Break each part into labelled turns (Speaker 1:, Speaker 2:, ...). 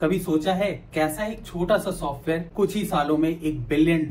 Speaker 1: कभी सोचा है कैसा एक छोटा सा सॉफ्टवेयर कुछ ही सालों में $1 बिलियन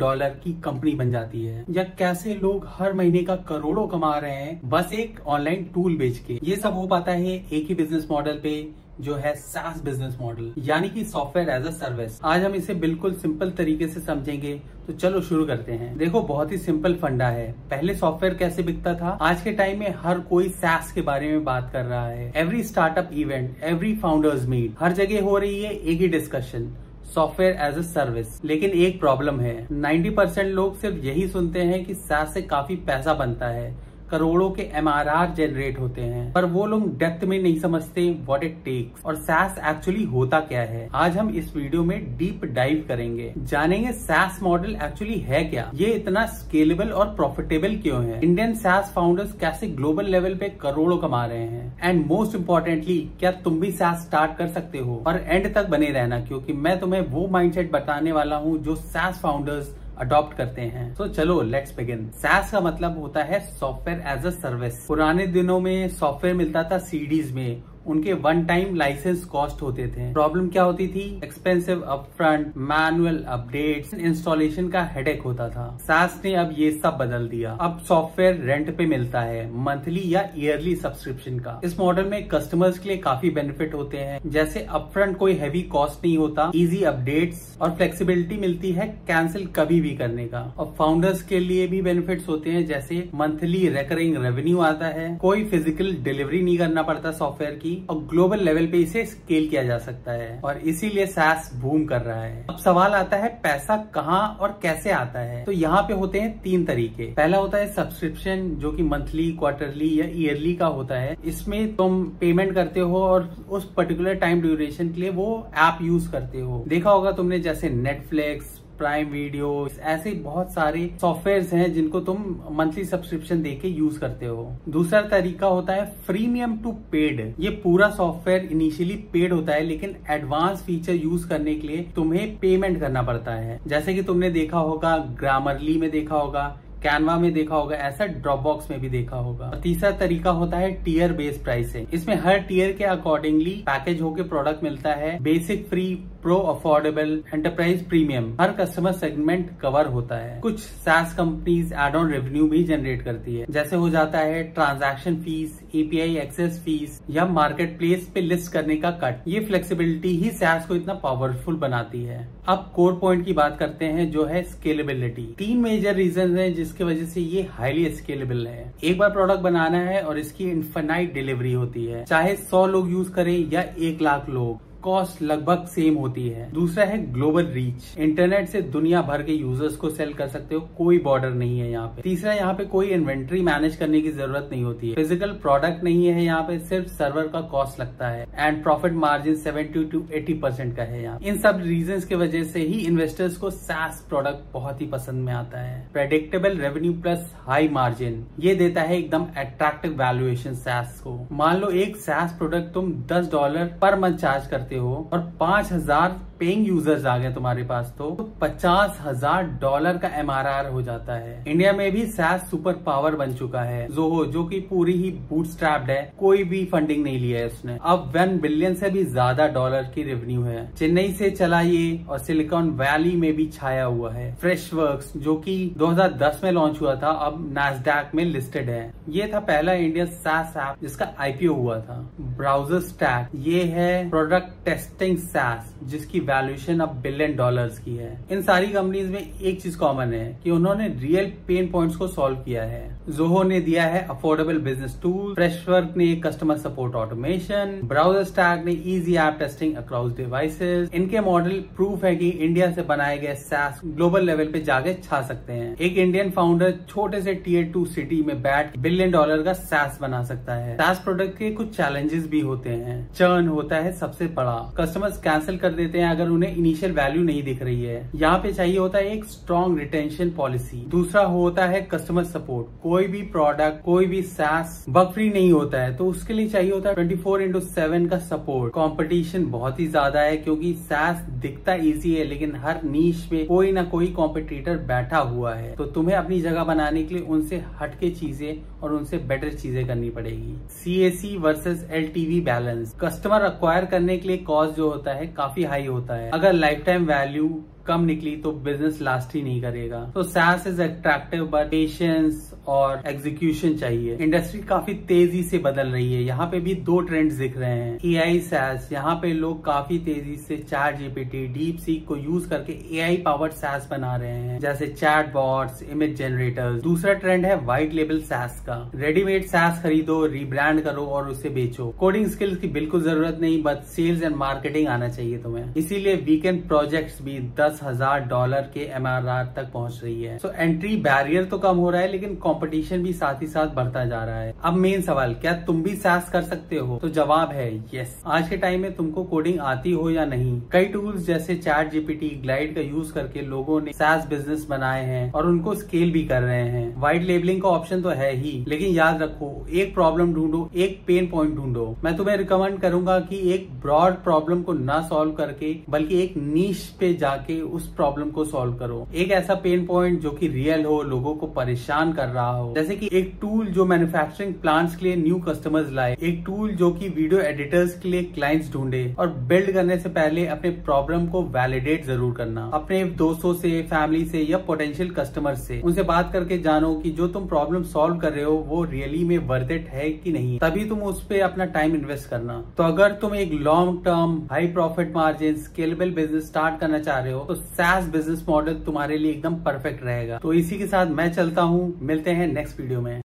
Speaker 1: की कंपनी बन जाती है, या कैसे लोग हर महीने का करोड़ों कमा रहे हैं बस एक ऑनलाइन टूल बेच के। ये सब हो पाता है एक ही बिजनेस मॉडल पे, जो है SaaS बिजनेस मॉडल, यानी कि सॉफ्टवेयर एज अ सर्विस। आज हम इसे बिल्कुल सिंपल तरीके से समझेंगे, तो चलो शुरू करते हैं। देखो, बहुत ही सिंपल फंडा है। पहले सॉफ्टवेयर कैसे बिकता था? आज के टाइम में हर कोई SaaS के बारे में बात कर रहा है। Every startup event, every founders meet, हर जगह हो रही है एक ही discussion, software as a service. लेकिन एक प्रॉब्लम है, 90% लोग सिर्फ यही सुनते हैं कि SaaS से काफी पैसा बनता है, करोड़ों के MRR जनरेट होते हैं, पर वो लोग डेप्थ में नहीं समझते व्हाट इट टेक्स और SaaS एक्चुअली होता क्या है। आज हम इस वीडियो में डीप डाइव करेंगे, जानेंगे SaaS मॉडल एक्चुअली है क्या, ये इतना स्केलेबल और प्रॉफिटेबल क्यों है, इंडियन SaaS फाउंडर्स कैसे ग्लोबल लेवल पे करोड़ों कमा रहे हैं, एंड मोस्ट इम्पोर्टेंटली क्या तुम भी SaaS स्टार्ट कर सकते हो। और एंड तक बने रहना, क्योंकि मैं तुम्हें वो माइंडसेट बताने वाला हूँ जो SaaS फाउंडर्स अडॉप्ट करते हैं। तो चलो लेट्स बिगिन। SaaS का मतलब होता है सॉफ्टवेयर एज अ सर्विस। पुराने दिनों में सॉफ्टवेयर मिलता था सीडीज में, उनके वन टाइम लाइसेंस कॉस्ट होते थे। प्रॉब्लम क्या होती थी? Expensive upfront, manual updates, installation का हेडेक होता था। SaaS ने अब ये सब बदल दिया। अब सॉफ्टवेयर रेंट पे मिलता है, मंथली या ईयरली सब्सक्रिप्शन का। इस मॉडल में कस्टमर्स के लिए काफी बेनिफिट होते हैं, जैसे अपफ्रंट कोई हैवी कॉस्ट नहीं होता, इजी अपडेट्स और फ्लेक्सिबिलिटी मिलती है कैंसिल कभी भी करने का। और फाउंडर्स के लिए भी बेनिफिट्स होते हैं, जैसे मंथली रिकरिंग रेवेन्यू आता है, कोई फिजिकल डिलीवरी नहीं करना पड़ता सॉफ्टवेयर की, और ग्लोबल लेवल पे इसे स्केल किया जा सकता है। और इसीलिए SaaS बूम कर रहा है। अब सवाल आता है पैसा कहाँ और कैसे आता है। तो यहाँ पे होते हैं 3 तरीके। पहला होता है सब्सक्रिप्शन, जो कि मंथली, क्वार्टरली या ईयरली का होता है। इसमें तुम पेमेंट करते हो और उस पर्टिकुलर टाइम ड्यूरेशन के लिए वो ऐप यूज करते हो। देखा होगा तुमने, जैसे नेटफ्लिक्स, प्राइम वीडियो, ऐसे बहुत सारे सॉफ्टवेयर्स हैं जिनको तुम मंथली सब्सक्रिप्शन देके यूज करते हो। दूसरा तरीका होता है फ्रीमियम टू पेड। ये पूरा सॉफ्टवेयर इनिशियली पेड होता है, लेकिन एडवांस फीचर यूज करने के लिए तुम्हें पेमेंट करना पड़ता है। जैसे कि तुमने देखा होगा, ग्रामरली में देखा होगा, कैनवा में देखा होगा, ऐसा ड्रॉपबॉक्स में भी देखा होगा। और तीसरा तरीका होता है टियर बेस्ड प्राइसिंग। इसमें हर टियर के अकॉर्डिंगली पैकेज होके प्रोडक्ट मिलता है। Basic, free, pro, affordable, enterprise, premium, हर कस्टमर सेगमेंट कवर होता है। कुछ SaaS companies add on revenue भी जनरेट करती है, जैसे हो जाता है transaction fees, API access fees या मार्केट प्लेस पे लिस्ट करने का कट। ये फ्लेक्सिबिलिटी ही SaaS को इतना पावरफुल बनाती है। अब कोर पॉइंट की बात करते हैं, जो है स्केलेबिलिटी। 3 मेजर रीजन है जिसकी वजह से ये हाईली स्केलेबल है। एक बार प्रोडक्ट बनाना है और इसकी इनफिनाइट डिलीवरी होती है, चाहे 100 लोग यूज करें या 1 लाख लोग, कॉस्ट लगभग सेम होती है। दूसरा है ग्लोबल रीच। इंटरनेट से दुनिया भर के यूजर्स को सेल कर सकते हो, कोई बॉर्डर नहीं है यहाँ पे। तीसरा, यहाँ पे कोई इन्वेंट्री मैनेज करने की जरूरत नहीं होती है, फिजिकल प्रोडक्ट नहीं है यहाँ पे, सिर्फ सर्वर का कॉस्ट लगता है। एंड प्रॉफिट मार्जिन 70 to 80% का है यहाँ। इन सब रीजंस की वजह से ही इन्वेस्टर्स को SaaS प्रोडक्ट बहुत ही पसंद में आता है। Predictable revenue plus high margin, ये देता है एकदम अट्रैक्टिव वैल्यूएशन SaaS को। मान लो एक SaaS प्रोडक्ट तुम $10 पर मंथ चार्ज करते हो और 5,000 पेइंग यूजर्स आ गए तुम्हारे पास, तो $50,000 का MRR हो जाता है। इंडिया में भी SaaS सुपर पावर बन चुका है, Zoho, जो कि पूरी ही बूटस्ट्रैप्ड है, कोई भी फंडिंग नहीं लिया है उसने। अब 1 बिलियन से भी ज्यादा डॉलर की रेवेन्यू है। चेन्नई से चला ये, और सिलिकॉन वैली में भी छाया हुआ है। फ्रेशवर्क्स, जो कि 2010 में लॉन्च हुआ था, अब NASDAQ में लिस्टेड है। ये था पहला इंडियन SaaS ऐप जिसका IPO हुआ था। ब्राउजर स्टैक, ये है प्रोडक्ट टेस्टिंग SaaS, जिसकी वैल्यूएशन अब $1 बिलियन की है। इन सारी कंपनीज में एक चीज कॉमन है कि उन्होंने रियल पेन पॉइंट्स को सॉल्व किया है। Zoho ने दिया है अफोर्डेबल बिजनेस टूल, फ्रेशवर्क ने customer support automation, BrowserStack ने easy app testing across devices. इनके मॉडल प्रूफ है कि इंडिया से बनाए गए SaaS ग्लोबल लेवल पे जाके छा सकते हैं। एक इंडियन फाउंडर छोटे से Tier 2 सिटी में बैठ $1 बिलियन का SaaS बना सकता है। SaaS प्रोडक्ट के कुछ चैलेंजेस भी होते हैं। चर्न होता है सबसे बड़ा, कस्टमर्स कैंसिल कर देते हैं अगर उन्हें इनिशियल वैल्यू नहीं दिख रही है। यहाँ पे चाहिए होता है एक स्ट्रॉन्ग रिटेंशन पॉलिसी। दूसरा होता है कस्टमर सपोर्ट। कोई भी प्रोडक्ट, कोई भी SaaS बग फ्री नहीं होता है, तो उसके लिए चाहिए होता है 24/7 का सपोर्ट। कंपटीशन बहुत ही ज्यादा है, क्योंकि SaaS दिखता इजी है, लेकिन हर नीश में कोई ना कोई कॉम्पिटिटर बैठा हुआ है। तो तुम्हें अपनी जगह बनाने के लिए उनसे हटके चीजें और उनसे बेटर चीजें करनी पड़ेगी। CAC versus LTV balance. Customer acquire करने के लिए कॉस्ट जो होता है काफी हाई होता है। अगर लाइफ टाइम वैल्यू कम निकली तो बिजनेस लास्ट ही नहीं करेगा। तो SaaS is attractive but patience और एग्जीक्यूशन चाहिए। इंडस्ट्री काफी तेजी से बदल रही है। यहाँ पे भी दो ट्रेंड्स दिख रहे हैं। AI SaaS, यहाँ पे लोग काफी तेजी से ChatGPT, DeepSeek को यूज करके AI पावर्ड SaaS बना रहे हैं, जैसे चैट बॉट्स, इमेज जनरेटर्स। दूसरा ट्रेंड है व्हाइट लेबल SaaS का। रेडीमेड SaaS खरीदो, रिब्रांड करो और उसे बेचो। कोडिंग स्किल्स की बिल्कुल जरूरत नहीं, बट सेल्स एंड मार्केटिंग आना चाहिए तुम्हें। इसीलिए वीकेंड प्रोजेक्ट्स भी $10,000 के MRR तक पहुंच रही है। सो एंट्री बैरियर तो कम हो रहा है, लेकिन कंपटीशन भी साथ ही साथ बढ़ता जा रहा है। अब मेन सवाल, क्या तुम भी SaaS कर सकते हो? तो जवाब है यस। आज के टाइम में तुमको कोडिंग आती हो या नहीं, कई टूल्स जैसे ChatGPT, ग्लाइड का यूज करके लोगों ने SaaS बिजनेस बनाए हैं और उनको स्केल भी कर रहे हैं। व्हाइट लेबलिंग का ऑप्शन तो है ही, लेकिन याद रखो, एक प्रॉब्लम ढूंढो, एक पेन पॉइंट ढूंढो। मैं तुम्हें रिकमेंड करूंगा कि एक ब्रॉड प्रॉब्लम को ना सॉल्व करके बल्कि एक नीश पे जाके उस प्रॉब्लम को सॉल्व करो। एक ऐसा पेन पॉइंट जो कि रियल हो, लोगों को परेशान कर रहा हो। जैसे कि एक टूल जो मैन्युफैक्चरिंग प्लांट्स के लिए न्यू कस्टमर्स लाए, एक टूल जो कि वीडियो एडिटर्स के लिए क्लाइंट्स ढूंढे। और बिल्ड करने से पहले अपने प्रॉब्लम को वैलिडेट जरूर करना, अपने दोस्तों से, फैमिली से या पोटेंशियल कस्टमर्स से। उनसे बात करके जानो कि जो तुम प्रॉब्लम सॉल्व कर रहे हो वो रियली में वर्थ इट है कि नहीं, तभी तुम उस पे अपना टाइम इन्वेस्ट करना। तो अगर तुम एक long term high profit margin scalable business start करना चाह रहे हो तो SaaS बिजनेस मॉडल तुम्हारे लिए एकदम परफेक्ट रहेगा। तो इसी के साथ मैं चलता हूँ, मिलते हैं नेक्स्ट वीडियो में।